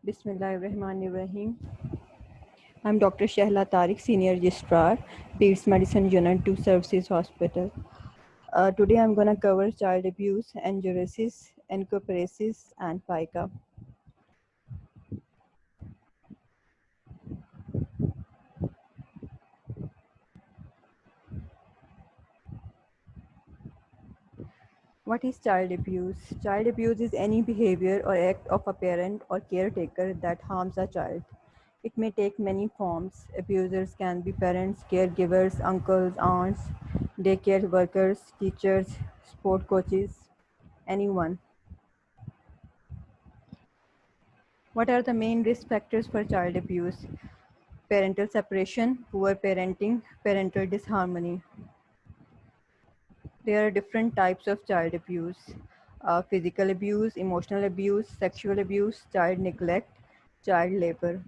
Bismillahirrahmanirrahim. I'm Dr. Shehla Tariq, Senior Registrar, Peds Medicine Unit 2 Services Hospital. Today I'm going to cover child abuse, angiorrhesis, encopresis, and pica. What is child abuse? Child abuse is any behavior or act of a parent or caretaker that harms a child. It may take many forms. Abusers can be parents, caregivers, uncles, aunts, daycare workers, teachers, sport coaches, anyone. What are the main risk factors for child abuse? Parental separation, poor parenting, parental disharmony. There are different types of child abuse. Physical abuse, emotional abuse, sexual abuse, child neglect, child labor.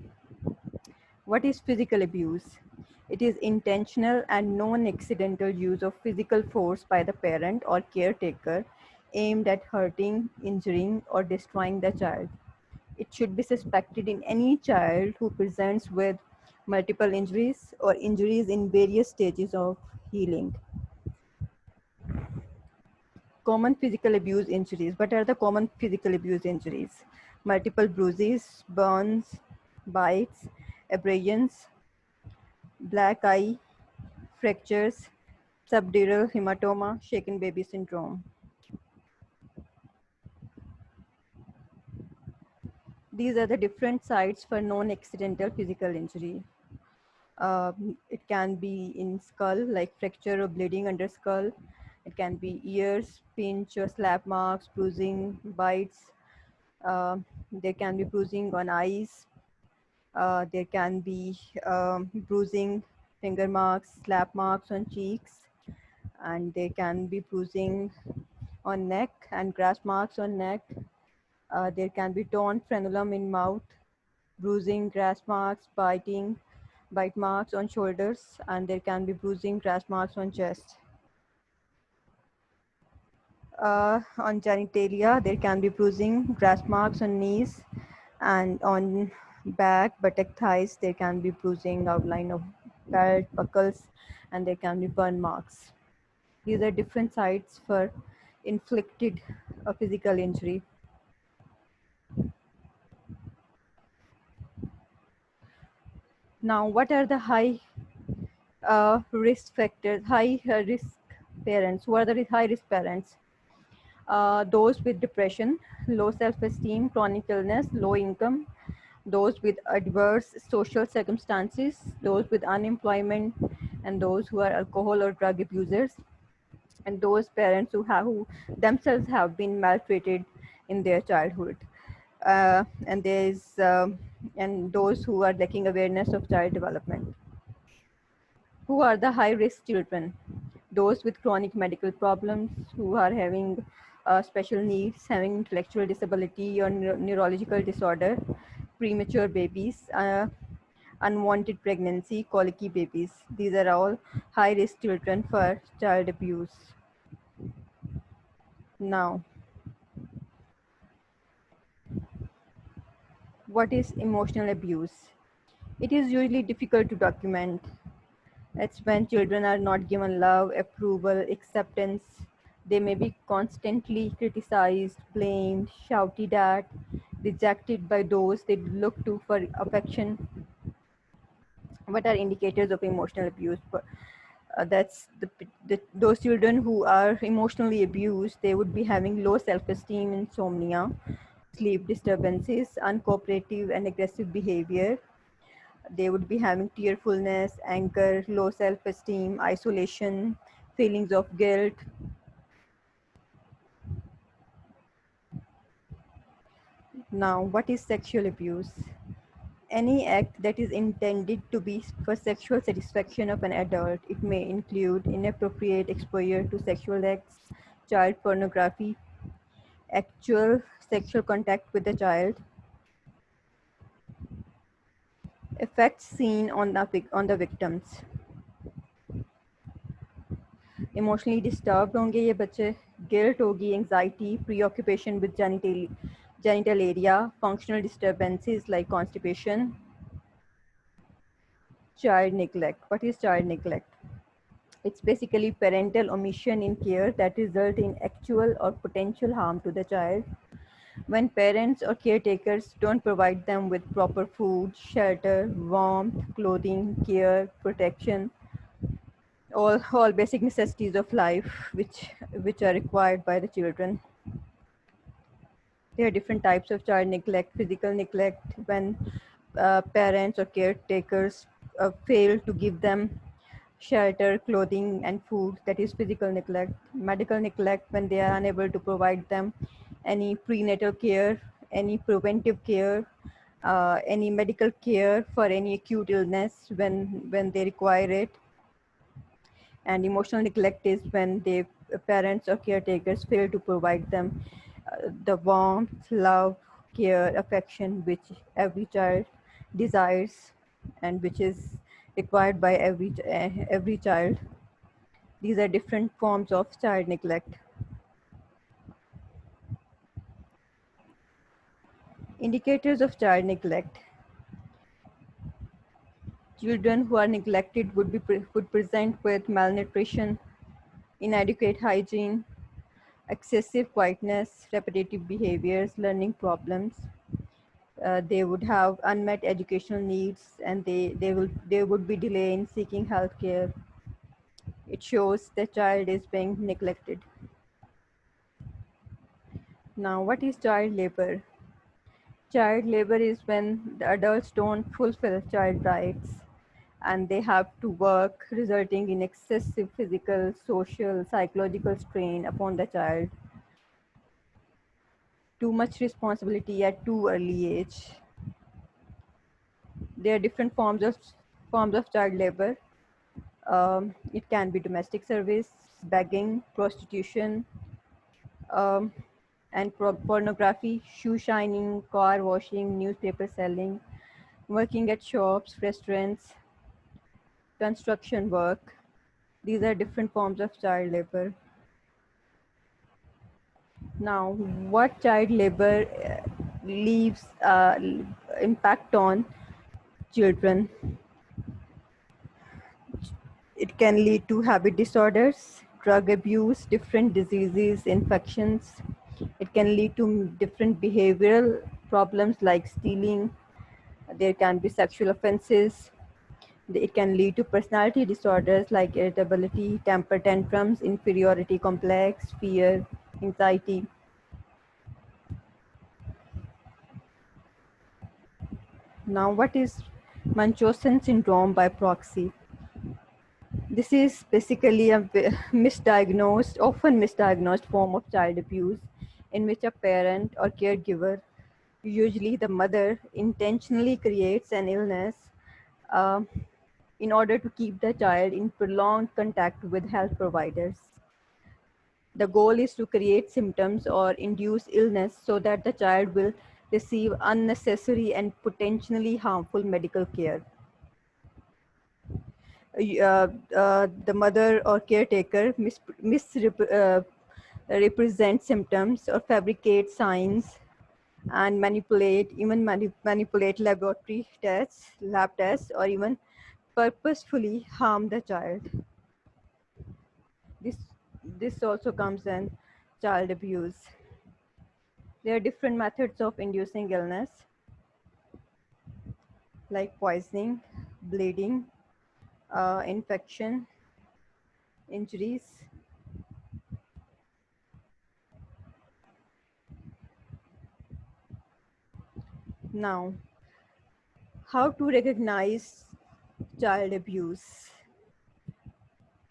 What is physical abuse? It is intentional and non-accidental use of physical force by the parent or caretaker aimed at hurting, injuring, or destroying the child. It should be suspected in any child who presents with multiple injuries or injuries in various stages of healing. Common physical abuse injuries. What are the common physical abuse injuries? Multiple bruises, burns, bites, abrasions, black eye, fractures, subdural hematoma, shaken baby syndrome. These are the different sites for non-accidental physical injury. It can be in skull, like fracture or bleeding under skull. It can be ears, pinch or slap marks, bruising, bites. There can be bruising on eyes. There can be bruising, finger marks, slap marks on cheeks. And there can be bruising on neck and grasp marks on neck. There can be torn frenulum in mouth, bruising, grasp marks, biting, bite marks on shoulders, and there can be bruising, grasp marks on chest. On genitalia, there can be bruising, grasp marks on knees, and on back, buttock, thighs, there can be bruising, outline of belt, buckles, and there can be burn marks. These are different sites for inflicted physical injury. Now, what are the high risk factors, high risk parents? Who are the high risk parents? Those with depression, low self-esteem, chronic illness, low income, those with adverse social circumstances, those with unemployment, and those who are alcohol or drug abusers, and those parents who themselves have been maltreated in their childhood. And there's and those who are lacking awareness of child development. Who are the high risk children? Those with chronic medical problems, who are having special needs, having intellectual disability or neurological disorder, premature babies, unwanted pregnancy, colicky babies. These are all high risk children for child abuse. Now, what is emotional abuse? It is usually difficult to document. It's when children are not given love, approval, acceptance. They may be constantly criticized, blamed, shouted at, rejected by those they look to for affection. What are indicators of emotional abuse? That's those children who are emotionally abused. They would be having low self-esteem, insomnia, sleep disturbances, uncooperative and aggressive behavior. They would be having tearfulness, anger, low self-esteem, isolation, feelings of guilt. Now, what is sexual abuse? Any act that is intended to be for sexual satisfaction of an adult. It may include inappropriate exposure to sexual acts, child pornography, actual sexual contact with the child, effects seen on the victims. Emotionally disturb होंगे ये बच्चे, guilt होगी, anxiety, प्रीऑक्यूपेशन with genital genital area, functional disturbances like constipation. Child neglect. What is child neglect? It's basically parental omission in care that result in actual or potential harm to the child. When parents or caretakers don't provide them with proper food, shelter, warmth, clothing, care, protection, all basic necessities of life which are required by the children. There are different types of child neglect. Physical neglect, when parents or caretakers fail to give them shelter, clothing, and food, that is physical neglect. Medical neglect, when they are unable to provide them any prenatal care, any preventive care, any medical care for any acute illness when they require it. And emotional neglect is when the parents or caretakers fail to provide them the warmth, love, care, affection which every child desires and which is required by every child. These are different forms of child neglect. Indicators of child neglect. Children who are neglected would present with malnutrition, inadequate hygiene, excessive quietness, repetitive behaviors, learning problems. They would have unmet educational needs, and they would be delay in seeking health care. It shows the child is being neglected. Now, what is child labor? Child labor is when the adults don't fulfill child rights and they have to work, resulting in excessive physical, social, psychological strain upon the child. Too much responsibility at too early age. There are different forms of child labor. It can be domestic service, begging, prostitution, um, and pornography, shoe shining, car washing, newspaper selling, working at shops, restaurants, construction work. These are different forms of child labor. Now, what child labor leaves impact on children? It can lead to habit disorders, drug abuse, different diseases, infections. It can lead to different behavioral problems like stealing. There can be sexual offenses. It can lead to personality disorders like irritability, temper tantrums, inferiority complex, fear, anxiety. Now, what is Munchausen syndrome by proxy? This is basically a often misdiagnosed form of child abuse in which a parent or caregiver, usually the mother, intentionally creates an illness uh, in order to keep the child in prolonged contact with health providers. The goal is to create symptoms or induce illness so that the child will receive unnecessary and potentially harmful medical care. The mother or caretaker misrepresent symptoms or fabricate signs and manipulate laboratory tests, lab tests, or even purposefully harm the child. This this also comes in child abuse. There are different methods of inducing illness, like poisoning, bleeding, infection, injuries. Now, how to recognize child abuse?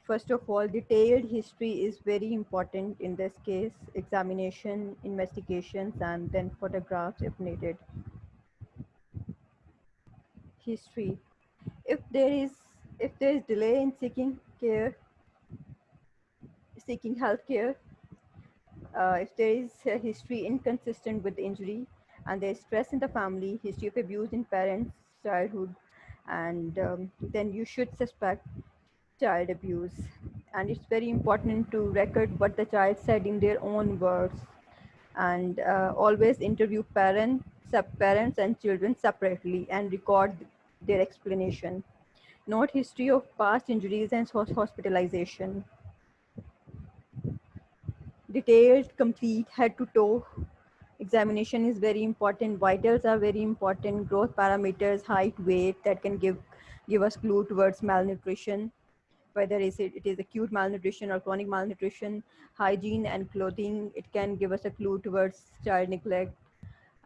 First of all, detailed history is very important in this case. Examination, investigations, and then photographs if needed. History. If there is delay in seeking health care, if there is a history inconsistent with the injury, and there is stress in the family, history of abuse in parents, childhood, and then you should suspect child abuse. And it's very important to record what the child said in their own words. And always interview parents, sub-parents and children separately and record their explanation. Note history of past injuries and hospitalization. Detailed, complete, head-to-toe examination is very important. Vitals are very important. Growth parameters, height, weight, that can give us clue towards malnutrition, whether it is acute malnutrition or chronic malnutrition. Hygiene and clothing, it can give us a clue towards child neglect.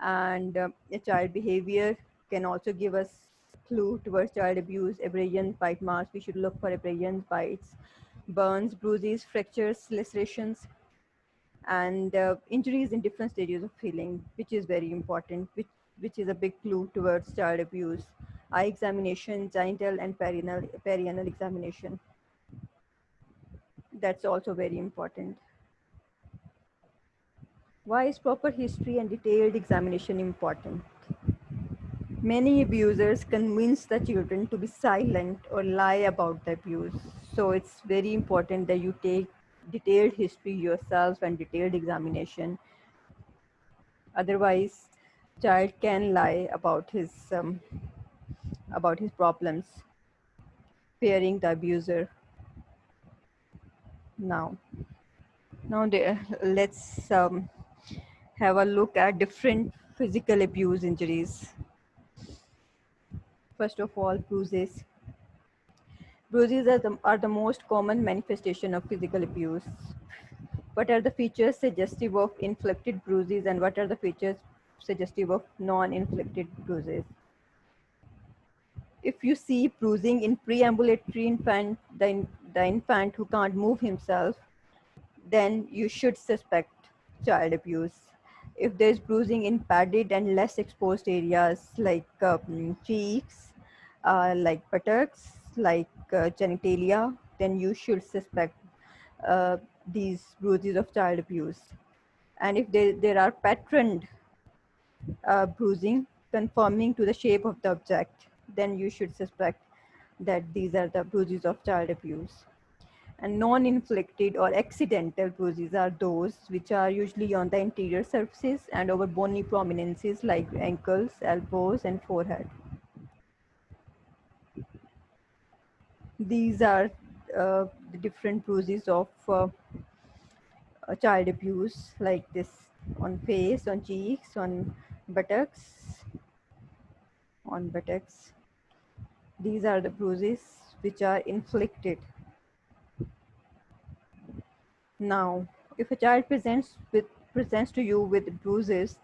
And a child behavior can also give us clue towards child abuse. Abrasions, bite marks, we should look for abrasions, bites, burns, bruises, fractures, lacerations, and injuries in different stages of healing, which is very important, which is a big clue towards child abuse. Eye examination, genital and perianal examination, that's also very important. Why is proper history and detailed examination important? Many abusers convince the children to be silent or lie about the abuse. So it's very important that you take detailed history yourself and detailed examination. Otherwise, child can lie about his problems, fearing the abuser. Now, let's have a look at different physical abuse injuries. First of all, bruises. Bruises are the most common manifestation of physical abuse. What are the features suggestive of inflicted bruises and what are the features suggestive of non-inflicted bruises? If you see bruising in preambulatory infant, the infant who can't move himself, then you should suspect child abuse. If there's bruising in padded and less exposed areas like cheeks, like buttocks, like genitalia, then you should suspect uh, these bruises of child abuse. And if there are patterned bruising conforming to the shape of the object, then you should suspect that these are the bruises of child abuse. And non-inflicted or accidental bruises are those which are usually on the interior surfaces and over bony prominences like ankles, elbows, and forehead. These are the different bruises of child abuse, like this on face, on cheeks, on buttocks, on buttocks. These are the bruises which are inflicted. Now, if a child presents to you with bruises,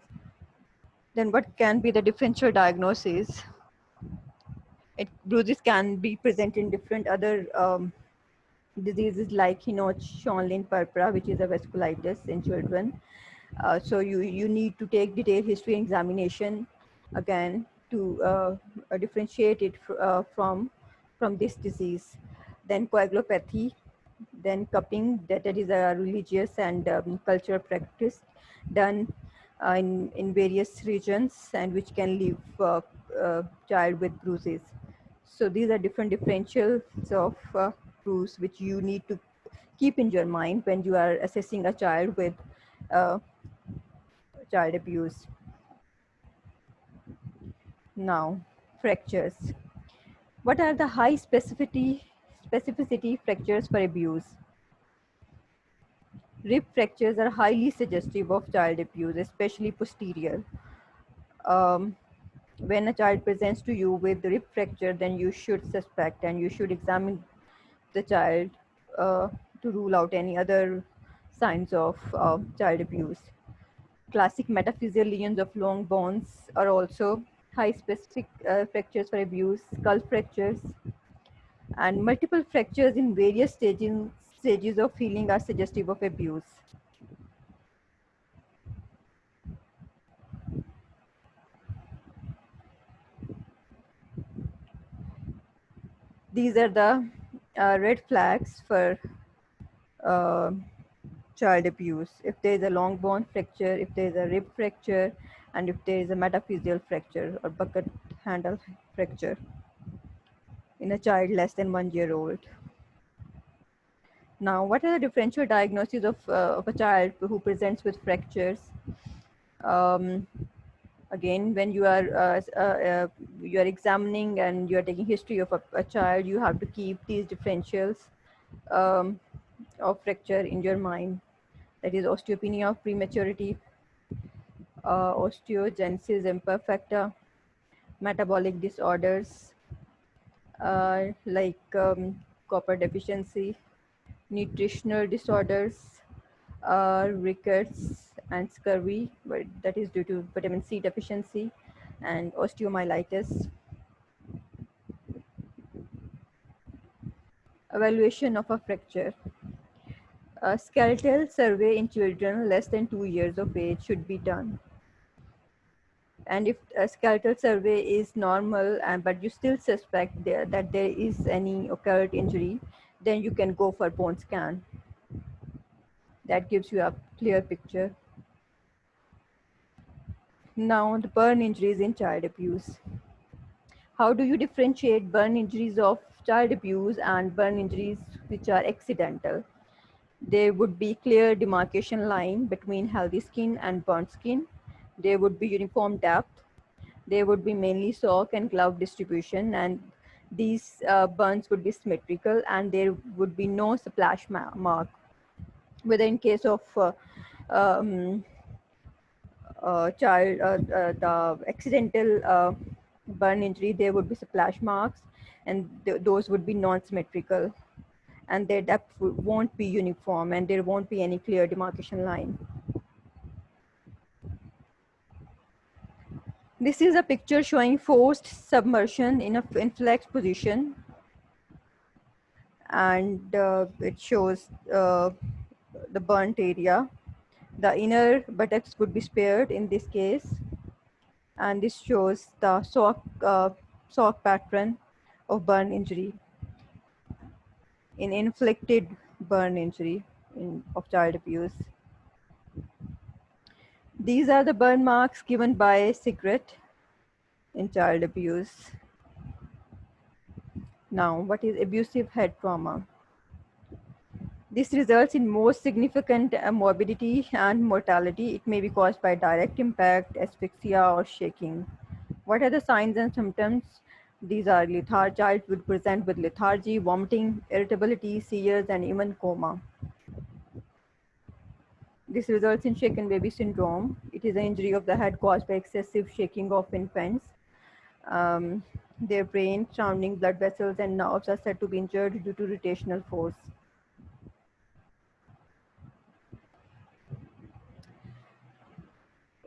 then what can be the differential diagnosis? Bruises can be present in different other diseases like Schonlein purpura, which is a vasculitis in children. So you need to take detailed history and examination again to differentiate it from this disease. Then coagulopathy, then cupping, that is a religious and cultural practice done in various regions and which can leave child with bruises. So these are different differentials of bruise which you need to keep in your mind when you are assessing a child with uh, child abuse. Now, fractures. What are the high specificity fractures for abuse? Rib fractures are highly suggestive of child abuse, especially posterior. Um, when a child presents to you with rib fracture, then you should suspect and you should examine the child to rule out any other signs of child abuse. Classic metaphyseal lesions of long bones are also high specific fractures for abuse. Skull fractures and multiple fractures in various stages of healing are suggestive of abuse. These are the red flags for uh, child abuse. If there is a long bone fracture, if there is a rib fracture, and if there is a metaphyseal fracture or bucket handle fracture in a child less than 1 year old. Now, what are the differential diagnoses of a child who presents with fractures? Um, Again, when you are examining and you are taking history of a child, you have to keep these differentials um, of fracture in your mind. That is osteopenia of prematurity, osteogenesis imperfecta, metabolic disorders like copper deficiency, nutritional disorders, rickets and scurvy, but that is due to vitamin C deficiency, and osteomyelitis. Evaluation of a fracture. A skeletal survey in children less than 2 years of age should be done. And if a skeletal survey is normal, but you still suspect that there is any occurred injury, then you can go for bone scan. That gives you a clear picture. Now, the burn injuries in child abuse. How do you differentiate burn injuries of child abuse and burn injuries which are accidental? There would be clear demarcation line between healthy skin and burnt skin. There would be uniform depth. There would be mainly sock and glove distribution, and these burns would be symmetrical, and there would be no splash mark. Whether in case of um, the accidental burn injury, there would be splash marks, and those would be non-symmetrical, and their depth won't be uniform, and there won't be any clear demarcation line. This is a picture showing forced submersion in in flex position, and it shows the burnt area. The inner buttocks would be spared in this case, and this shows the sock pattern of burn injury in inflicted burn injury of child abuse. These are the burn marks given by a cigarette in child abuse. Now, what is abusive head trauma? This results in most significant morbidity and mortality. It may be caused by direct impact, asphyxia, or shaking. What are the signs and symptoms? These are lethargy. Child would present with lethargy, vomiting, irritability, seizures, and even coma. This results in shaken baby syndrome. It is an injury of the head caused by excessive shaking of infants. Their brain, surrounding blood vessels, and nerves are said to be injured due to rotational force.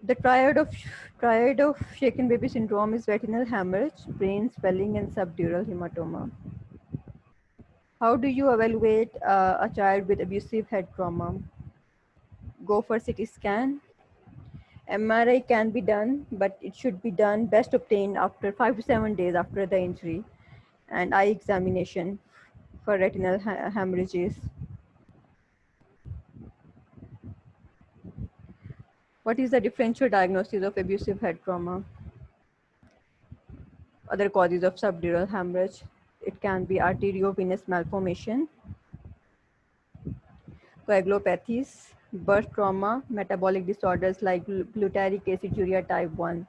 The triad of shaken baby syndrome is retinal hemorrhage, brain swelling, and subdural hematoma. How do you evaluate a child with abusive head trauma? Go for CT scan. MRI can be done, but it should be done best obtained after 5 to 7 days after the injury, and eye examination for retinal hemorrhages. What is the differential diagnosis of abusive head trauma? Other causes of subdural hemorrhage. It can be arteriovenous malformation, coagulopathies, birth trauma, metabolic disorders like glutaric aciduria type 1.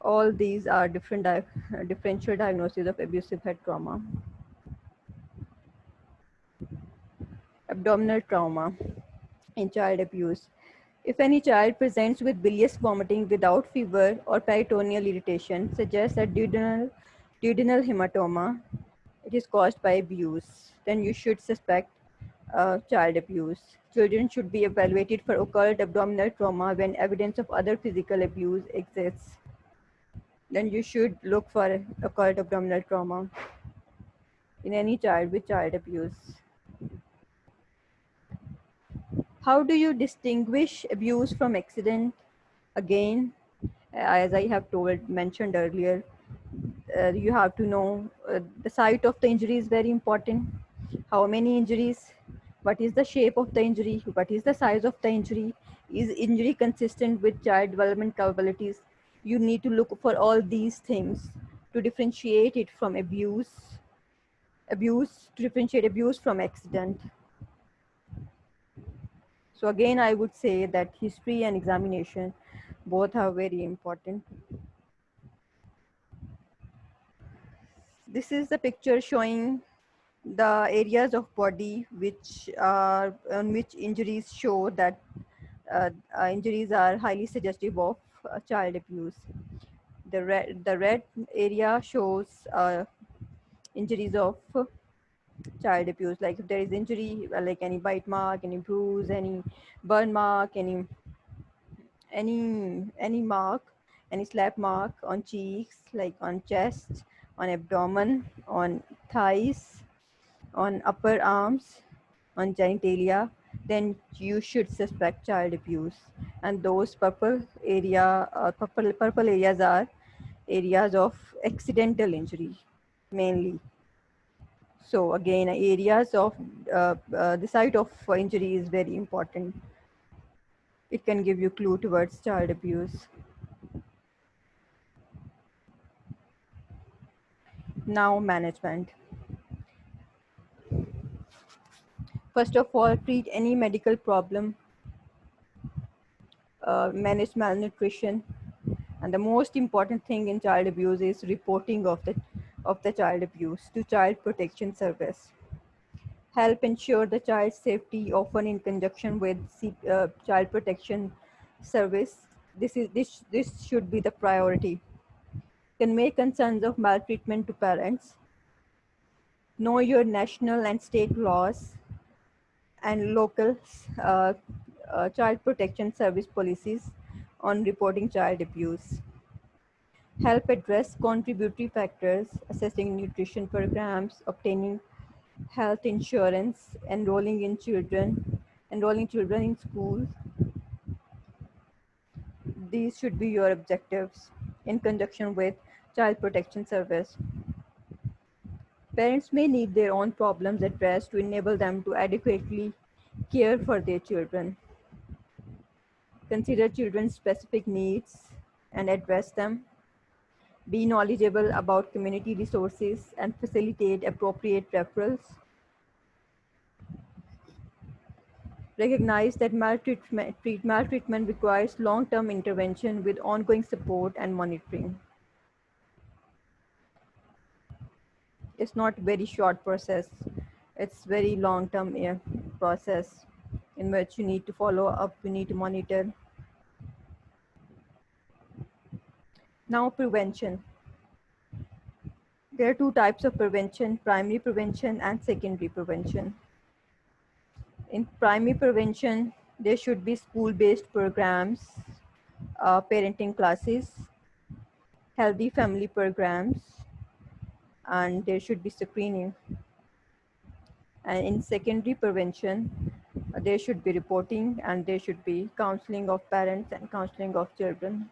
All these are differential diagnoses of abusive head trauma. Abdominal trauma in child abuse. If any child presents with bilious vomiting without fever or peritoneal irritation, suggests a duodenal hematoma, it is caused by abuse, then you should suspect child abuse. Children should be evaluated for occult abdominal trauma when evidence of other physical abuse exists. Then you should look for occult abdominal trauma in any child with child abuse. How do you distinguish abuse from accident? Again, as I have mentioned earlier, you have to know the site of the injury is very important. How many injuries? What is the shape of the injury? What is the size of the injury? Is injury consistent with child development capabilities? You need to look for all these things to differentiate it from abuse Abuse, to differentiate abuse from accident. So again, I would say that history and examination both are very important. This is the picture showing the areas of body which are on which injuries show that injuries are highly suggestive of child abuse. The red area shows injuries of child abuse, like if there is injury, like any bite mark, any bruise, any burn mark, any mark, any slap mark on cheeks, like on chest, on abdomen, on thighs, on upper arms, on genitalia, then you should suspect child abuse. And those purple areas are areas of accidental injury mainly. So again, areas of the site of injury is very important. It can give you clue towards child abuse. Now, management. First of all, treat any medical problem, manage malnutrition, and the most important thing in child abuse is reporting of the child abuse to Child Protection Service. Help ensure the child's safety, often in conjunction with Child Protection Service. This should be the priority. Convey concerns of maltreatment to parents. Know your national and state laws and local uh, child protection service policies on reporting child abuse. Help address contributory factors, assessing nutrition programs, obtaining health insurance, enrolling children in schools. These should be your objectives in conjunction with Child Protection Service. Parents may need their own problems addressed to enable them to adequately care for their children. Consider children's specific needs and address them. Be knowledgeable about community resources and facilitate appropriate referrals. Recognize that maltreatment requires long-term intervention with ongoing support and monitoring. It's not a very short process. It's very long-term process in which you need to follow up, you need to monitor. Now, prevention. There are two types of prevention: primary prevention and secondary prevention. In primary prevention, there should be school-based programs, parenting classes, healthy family programs, and there should be screening. And in secondary prevention, there should be reporting and there should be counseling of parents and counseling of children.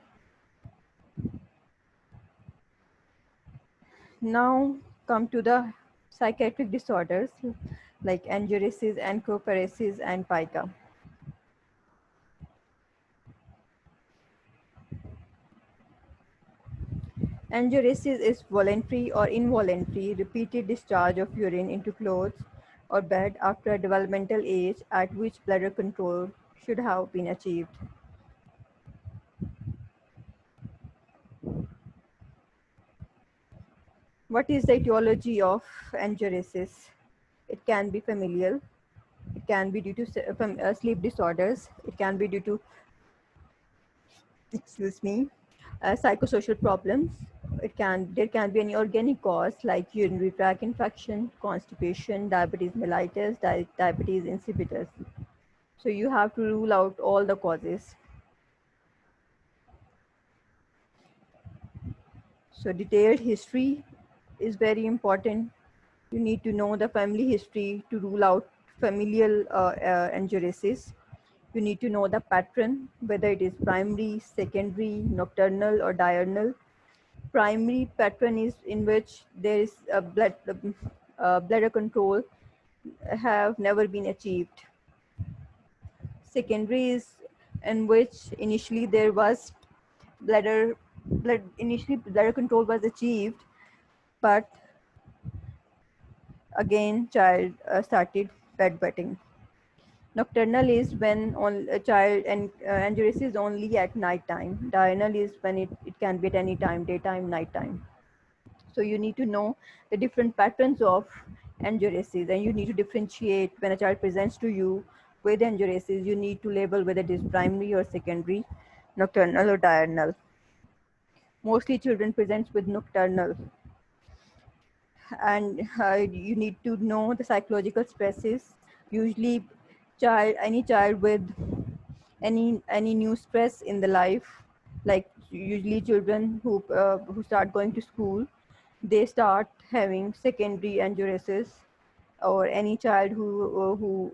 Now come to the psychiatric disorders like angiogenesis, encephalitis, and pica. Angiogenesis is voluntary or involuntary repeated discharge of urine into clothes or bed after a developmental age at which bladder control should have been achieved. What is the etiology of angiogenesis? It can be familial. It can be due to sleep disorders. It can be due to, psychosocial problems. There can be any organic cause like urinary tract infection, constipation, diabetes mellitus, diabetes insipidus. So you have to rule out all the causes. So detailed history is very important. You need to know the family history to rule out familial angiogenesis. You need to know the pattern, whether it is primary, secondary, nocturnal, or diurnal. Primary pattern is in which there is a bladder control have never been achieved. Secondary is in which initially there was bladder control was achieved, but again child started bedwetting. Nocturnal is when a child, and angiogenesis is only at night time. Diurnal is when it can be at any time, daytime, nighttime. So you need to know the different patterns of angiogenesis, and you need to differentiate when a child presents to you with angiogenesis. You need to label whether it is primary or secondary, nocturnal or diurnal. Mostly children presents with nocturnal, and you need to know the psychological stresses. Usually any child with any new stress in the life, like usually children who start going to school, they start having secondary angiogenesis. Or any child who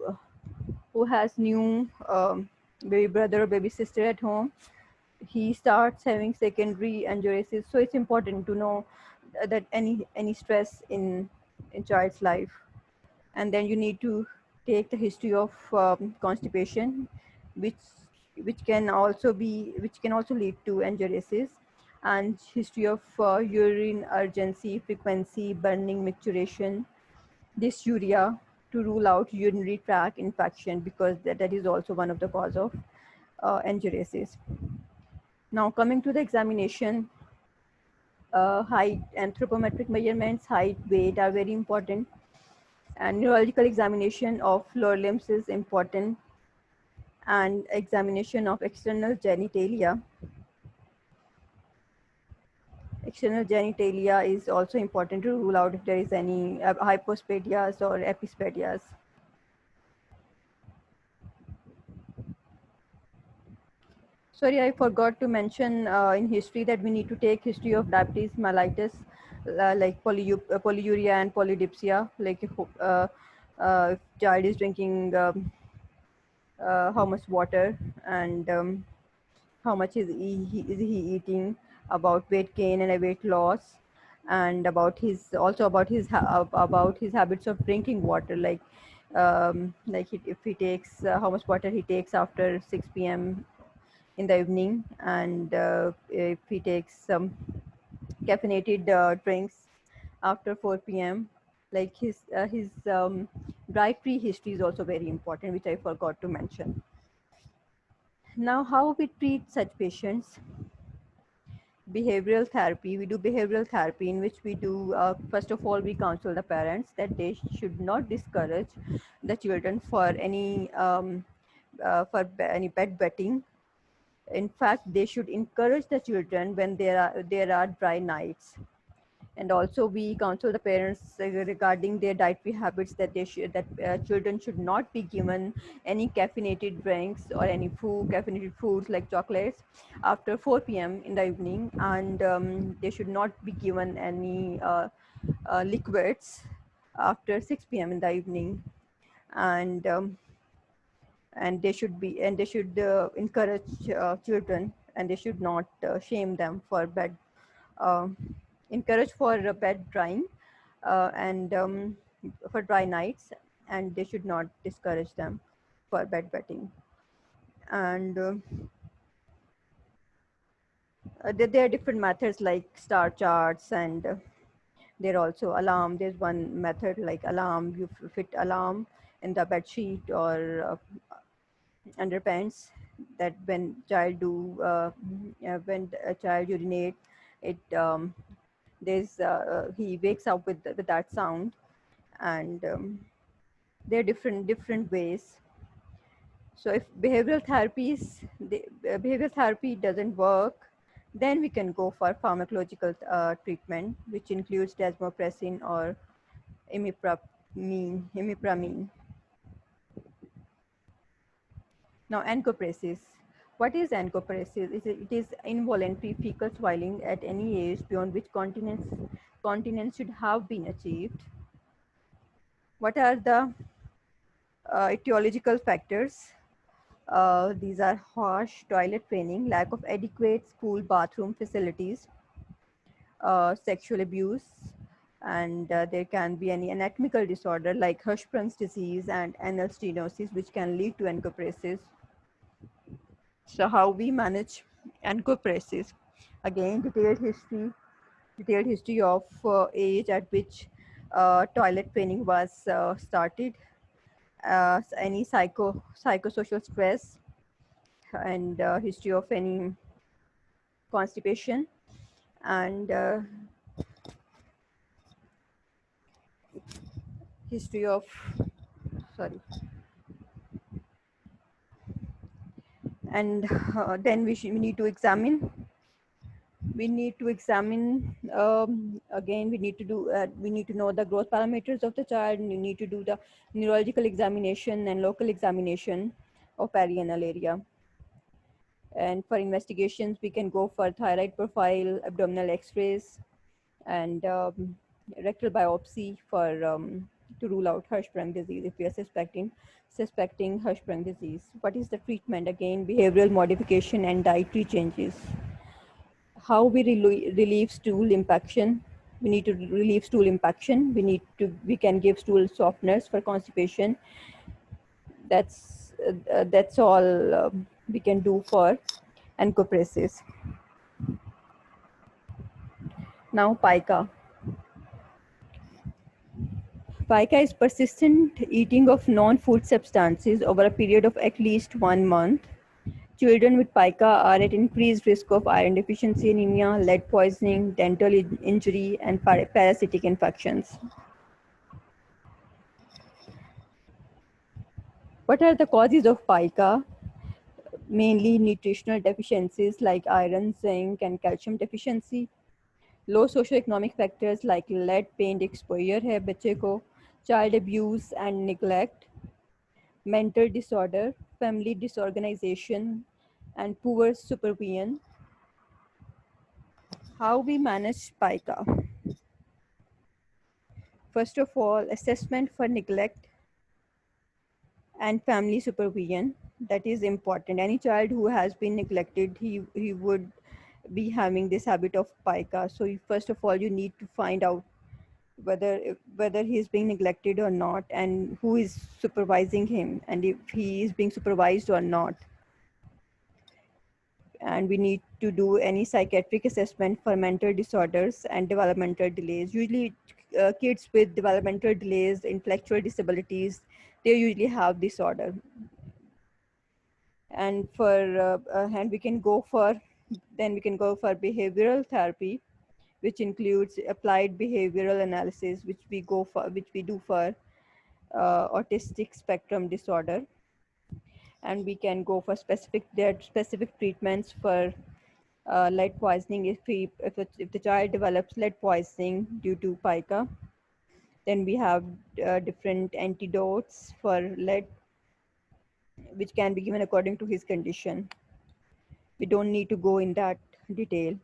has new baby brother or baby sister at home, he starts having secondary angiogenesis. So it's important to know that any stress in child's life. And then you need to take the history of constipation, which which can also lead to angiogenesis, and history of urine urgency, frequency, burning, micturition, dysuria, to rule out urinary tract infection, because that is also one of the cause of angiogenesis. Now coming to the examination, height, anthropometric measurements, height, weight are very important, and neurological examination of lower limbs is important, and examination of external genitalia. External genitalia is also important to rule out if there is any hypospadias or epispadias. Sorry, I forgot to mention in history that we need to take history of diabetes mellitus, like polyuria and polydipsia, like if child is drinking how much water, and how much is he eating, about weight gain and weight loss, and about his about his habits of drinking water, if he takes how much water he takes after 6 p.m. in the evening, and if he takes some caffeinated drinks after 4 p.m. Like his dietary history is also very important, which I forgot to mention. Now, how we treat such patients? Behavioral therapy. We do behavioral therapy, in which we do, first of all, we counsel the parents that they should not discourage the children for any bedwetting. In fact, they should encourage the children when there are dry nights. And also we counsel the parents regarding their dietary habits, that children should not be given any caffeinated drinks or any caffeinated foods like chocolates after 4 p.m. in the evening, and they should not be given any liquids after 6 p.m. in the evening, and they should encourage children, and they should not shame them for bed uh, encourage for bed drying, and for dry nights, and they should not discourage them for bedwetting. And there are different methods like star charts, and there are also alarm. There's one method like alarm. You fit alarm in the bed sheet or underpants, that when a child urinate, it he wakes up with that sound. And there are different ways. So if behavioral therapy doesn't work, then we can go for pharmacological treatment, which includes desmopressin or imipramine. Now, encopresis. What is encopresis? It is involuntary fecal swelling at any age beyond which continence should have been achieved. What are the etiological factors? These are harsh toilet training, lack of adequate school bathroom facilities, sexual abuse, and there can be any anatomical disorder like Hirschsprung's disease and anal stenosis, which can lead to encopresis. So how we manage encopresis? Again, detailed history of age at which toilet training was started, any psychosocial stress, and history of any constipation, and history of, sorry, and then we need to examine. Again, we need to know the growth parameters of the child, and we need to do the neurological examination and local examination of perianal area. And for investigations, we can go for thyroid profile, abdominal x-rays, and rectal biopsy for to rule out Hirschsprung disease if we are suspecting Hirschsprung disease. What is the treatment? Again, behavioral modification and dietary changes. How we relieve stool impaction? We need to relieve stool impaction. We can give stool softeners for constipation. That's all we can do for encopresis. Now pica. Pica is persistent eating of non-food substances over a period of at least 1 month. Children with pica are at increased risk of iron deficiency anemia, lead poisoning, dental injury, and parasitic infections. What are the causes of pica? Mainly nutritional deficiencies like iron, zinc, and calcium deficiency. Low socioeconomic factors like lead paint exposure है बच्चे को, child abuse and neglect, mental disorder, family disorganization, and poor supervision. How we manage pica? First of all, assessment for neglect and family supervision. That is important. Any child who has been neglected, he would be having this habit of pica. So first of all, you need to find out whether he is being neglected or not, and who is supervising him, and if he is being supervised or not. And we need to do any psychiatric assessment for mental disorders and developmental delays. Usually kids with developmental delays, intellectual disabilities, they usually have disorder. And we can go for behavioral therapy, which includes applied behavioral analysis, which we do for autistic spectrum disorder. And we can go for specific treatments for lead poisoning. If the child develops lead poisoning due to pica, then we have different antidotes for lead, which can be given according to his condition. We don't need to go in that detail.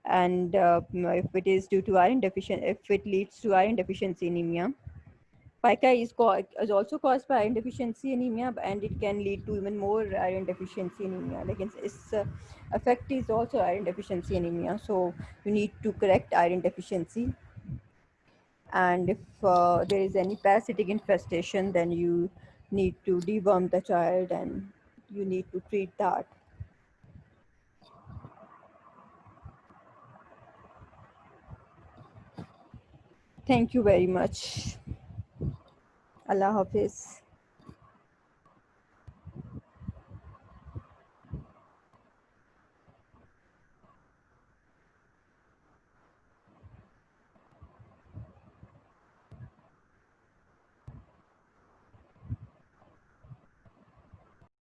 And if it is due to iron deficiency, if it leads to iron deficiency anemia, pica is also caused by iron deficiency anemia, and it can lead to even more iron deficiency anemia. Like its effect is also iron deficiency anemia. So you need to correct iron deficiency. And if there is any parasitic infestation, then you need to deworm the child, and you need to treat that. Thank you very much. Allah Hafiz.